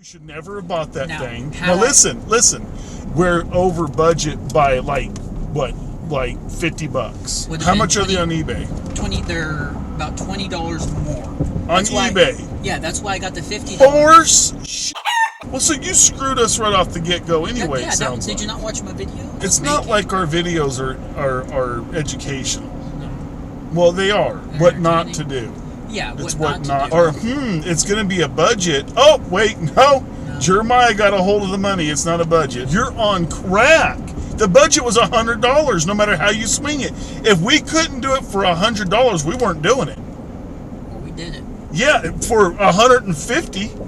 should never have bought that thing. Now listen. We're over budget by like 50 bucks. How much are they on eBay? They're about $20 more. On eBay? Yeah, that's why I got the $50. Well, so you screwed us right off the get-go anyway, it sounds like. Did you not watch my video? It's not like our videos are educational. No. Well, they are. What not to do. Yeah, it's what not. Or, it's going to be a budget. Oh, wait, no. Jeremiah got a hold of the money. It's not a budget. You're on crack. The budget was $100, no matter how you swing it. If we couldn't do it for $100, we weren't doing it. Well, we did it. Yeah, for $150.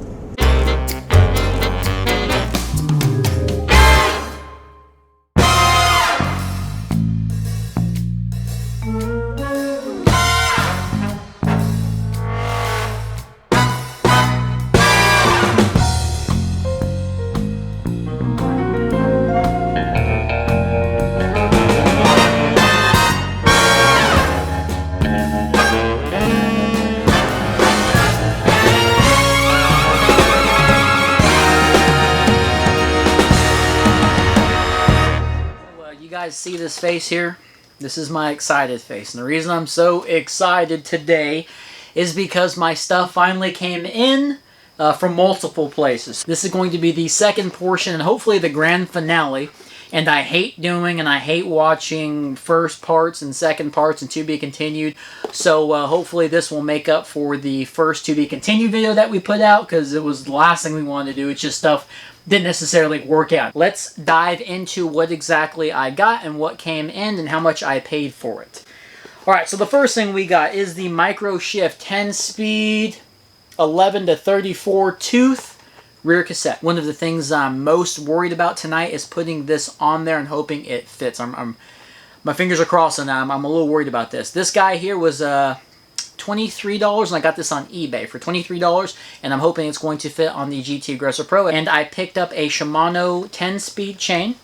See this face here? This is my excited face, and the reason I'm so excited today is because my stuff finally came in from multiple places. This is going to be the second portion and hopefully the grand finale, and I hate doing and I hate watching first parts and second parts and to be continued, so hopefully this will make up for the first to be continued video that we put out, because it was the last thing we wanted to do. It's just stuff didn't necessarily work out. Let's dive into what exactly I got and what came in and how much I paid for it. Alright, so the first thing we got is the Microshift 10-speed 11 to 34 tooth rear cassette. One of the things I'm most worried about tonight is putting this on there and hoping it fits. My fingers are crossing. I'm a little worried about this. This guy here was $23, and I got this on eBay for $23, and I'm hoping it's going to fit on the GT Aggressor Pro. And I picked up a Shimano 10-speed chain,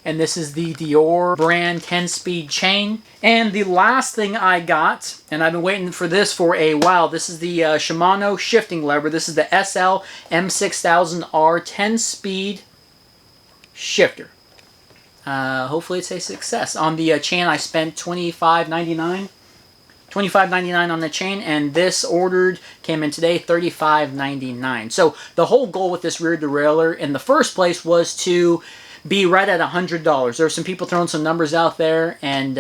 and this is the Dior brand 10-speed chain. And the last thing I got, and I've been waiting for this for a while, this is the Shimano shifting lever. This is the SL M6000R 10-speed shifter. Hopefully it's a success. On the chain I spent $25.99 on the chain, and this ordered came in today $35.99. So the whole goal with this rear derailleur in the first place was to be right at $100. There were some people throwing some numbers out there, and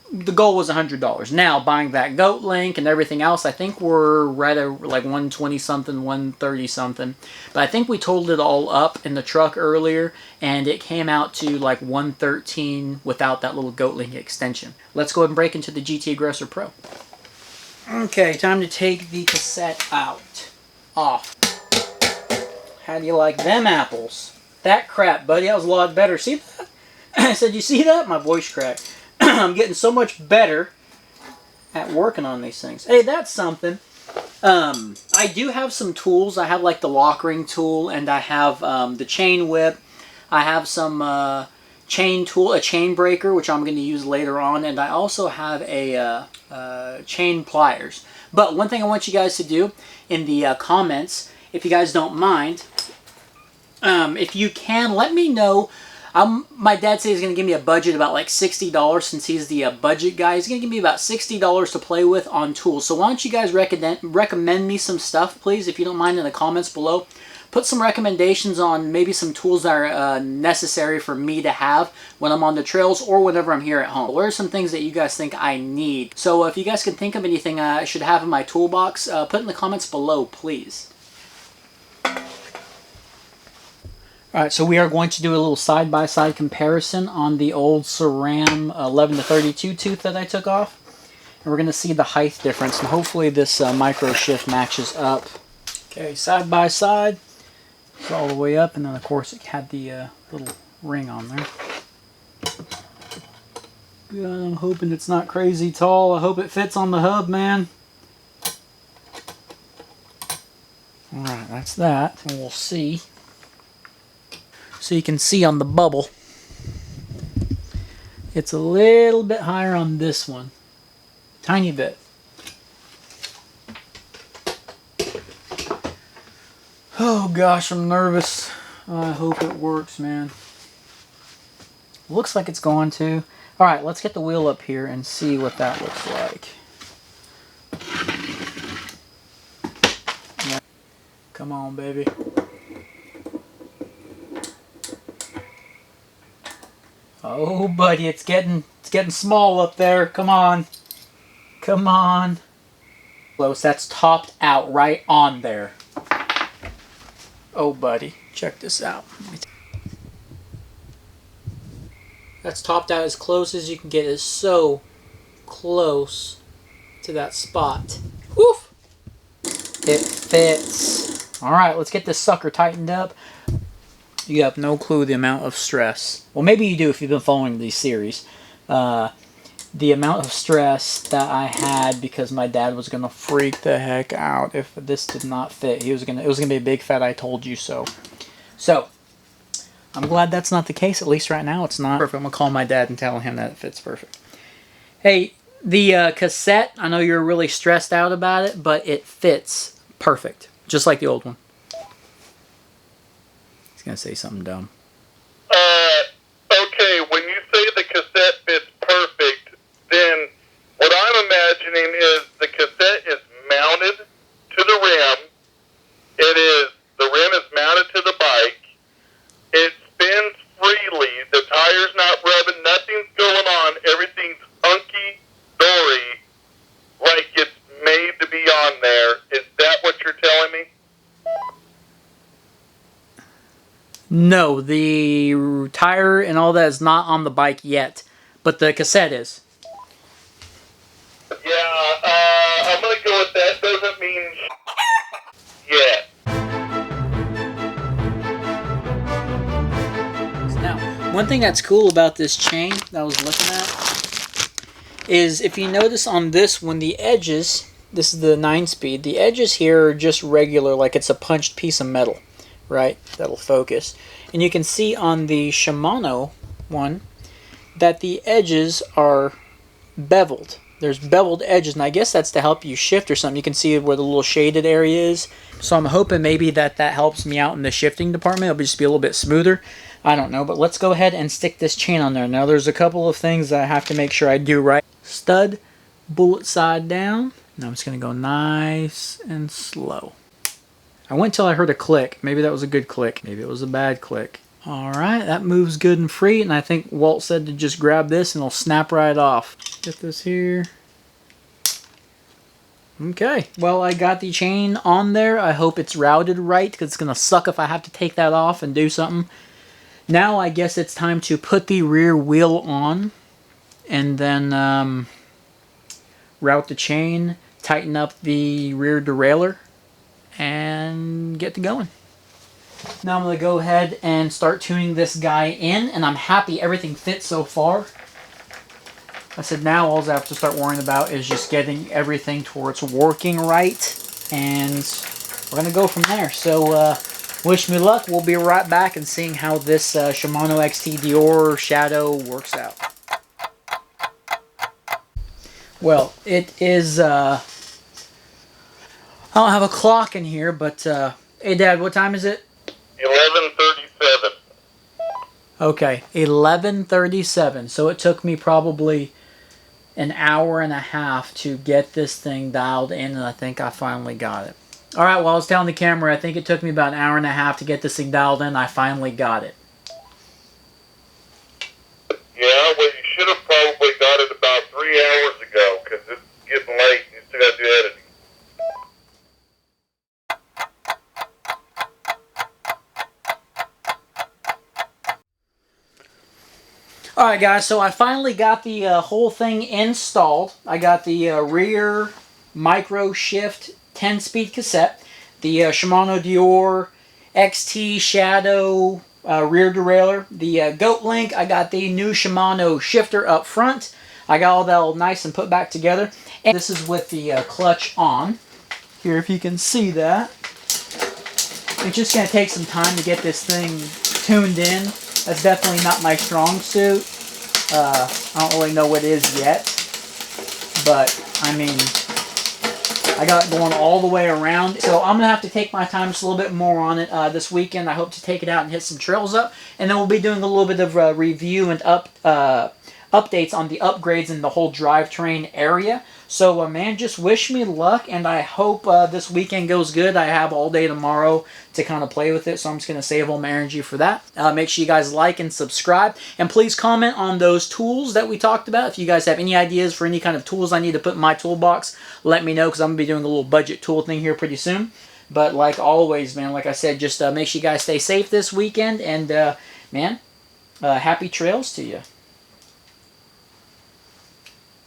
the goal was $100. Now, buying that goat link and everything else, I think we're right at like 120 something, 130 something. But I think we totaled it all up in the truck earlier, and it came out to like 113 without that little goat link extension. Let's go ahead and break into the GT Aggressor Pro. Okay, time to take the cassette off. How do you like them apples? That crap, buddy, that was a lot better. See that? I said, you see that? My voice cracked. I'm getting so much better at working on these things. Hey, that's something. I do have some tools. I have like the lock ring tool, and I have the chain whip. I have some chain tool, a chain breaker, which I'm going to use later on, and I also have a chain pliers. But one thing I want you guys to do in the comments, if you guys don't mind, if you can, let me know. My dad said he's going to give me a budget about like $60 since he's the budget guy. He's going to give me about $60 to play with on tools. So why don't you guys recommend me some stuff, please, if you don't mind, in the comments below. Put some recommendations on maybe some tools that are necessary for me to have when I'm on the trails or whenever I'm here at home. What are some things that you guys think I need? So if you guys can think of anything I should have in my toolbox, put it in the comments below, please. Alright, so we are going to do a little side-by-side comparison on the old SRAM 11 to 32 tooth that I took off. And we're going to see the height difference, and hopefully this Microshift matches up. Okay, side-by-side. It's all the way up, and then of course it had the little ring on there. Good, I'm hoping it's not crazy tall. I hope it fits on the hub, man. Alright, that's that. And we'll see. So you can see on the bubble, it's a little bit higher on this one. Tiny bit. Oh gosh, I'm nervous. I hope it works, man. Looks like it's going to. Alright, let's get the wheel up here and see what that looks like. Yeah. Come on, baby. Oh, buddy, it's getting small up there. Come on. Come on. Close. That's topped out right on there. Oh, buddy, check this out. That's topped out as close as you can get. It's so close to that spot. Woof! It fits. Alright, let's get this sucker tightened up. You have no clue the amount of stress. Well, maybe you do if you've been following these series. The amount of stress that I had because my dad was gonna freak the heck out if this did not fit. It was gonna be a big fat "I told you so." So I'm glad that's not the case. At least right now it's not perfect. I'm gonna call my dad and tell him that it fits perfect. Hey, the cassette, I know you're really stressed out about it, but it fits perfect, just like the old one. He's gonna say something dumb. Okay, when you say the cassette fits perfect, then what I'm imagining is the cassette is mounted to the rim. The rim is mounted to the bike. It spins freely. The tire's not rubbing. Nothing's going on. Everything's hunky-dory, like it's made to be on there. Is that what you're telling me? No, the tire and all that is not on the bike yet, but the cassette is. Yeah, I'm going to go with that. Doesn't mean yet. Now, one thing that's cool about this chain that I was looking at is if you notice on this one, the edges, this is the 9-speed, the edges here are just regular, like it's a punched piece of metal, right? That'll focus. And you can see on the Shimano one that the edges are beveled. There's beveled edges, and I guess that's to help you shift or something. You can see where the little shaded area is. So I'm hoping maybe that helps me out in the shifting department. It'll just be a little bit smoother. I don't know, but let's go ahead and stick this chain on there. Now there's a couple of things that I have to make sure I do right. Stud, bullet side down. Now I'm just going to go nice and slow. I went till I heard a click. Maybe that was a good click. Maybe it was a bad click. Alright, that moves good and free, and I think Walt said to just grab this and it'll snap right off. Get this here. Okay, well, I got the chain on there. I hope it's routed right, because it's going to suck if I have to take that off and do something. Now I guess it's time to put the rear wheel on, and then route the chain, tighten up the rear derailleur, and get to going. Now I'm going to go ahead and start tuning this guy in, and I'm happy everything fits so far. I said now all I have to start worrying about is just getting everything towards working right, and we're going to go from there. So wish me luck. We'll be right back and seeing how this Shimano XT Dior Shadow works out. Well, it is, I don't have a clock in here, but hey Dad, what time is it? 11:37. Okay, 11:37. So it took me probably an hour and a half to get this thing dialed in, and I think I finally got it. Alright, well, I was telling the camera, I think it took me about an hour and a half to get this thing dialed in. I finally got it. Yeah, well, you should have probably got it about 3 hours ago, because it's getting late and you still got to do editing. Alright guys, so I finally got the whole thing installed. I got the rear Microshift 10-speed cassette, the Shimano Dior XT Shadow rear derailleur, the goat link. I got the new Shimano Shifter up front. I got all that all nice and put back together. And this is with the clutch on. Here, if you can see that. It's just going to take some time to get this thing tuned in. That's definitely not my strong suit. I don't really know what is yet. But, I mean, I got it going all the way around. So I'm going to have to take my time just a little bit more on it this weekend. I hope to take it out and hit some trails up. And then we'll be doing a little bit of review and updates on the upgrades in the whole drivetrain area. So, man, just wish me luck, and I hope this weekend goes good. I have all day tomorrow to kind of play with it, so I'm just going to save all my energy for that. Make sure you guys like and subscribe, and please comment on those tools that we talked about. If you guys have any ideas for any kind of tools I need to put in my toolbox, let me know, because I'm going to be doing a little budget tool thing here pretty soon. But like always, man, like I said, just make sure you guys stay safe this weekend, and, man, happy trails to you.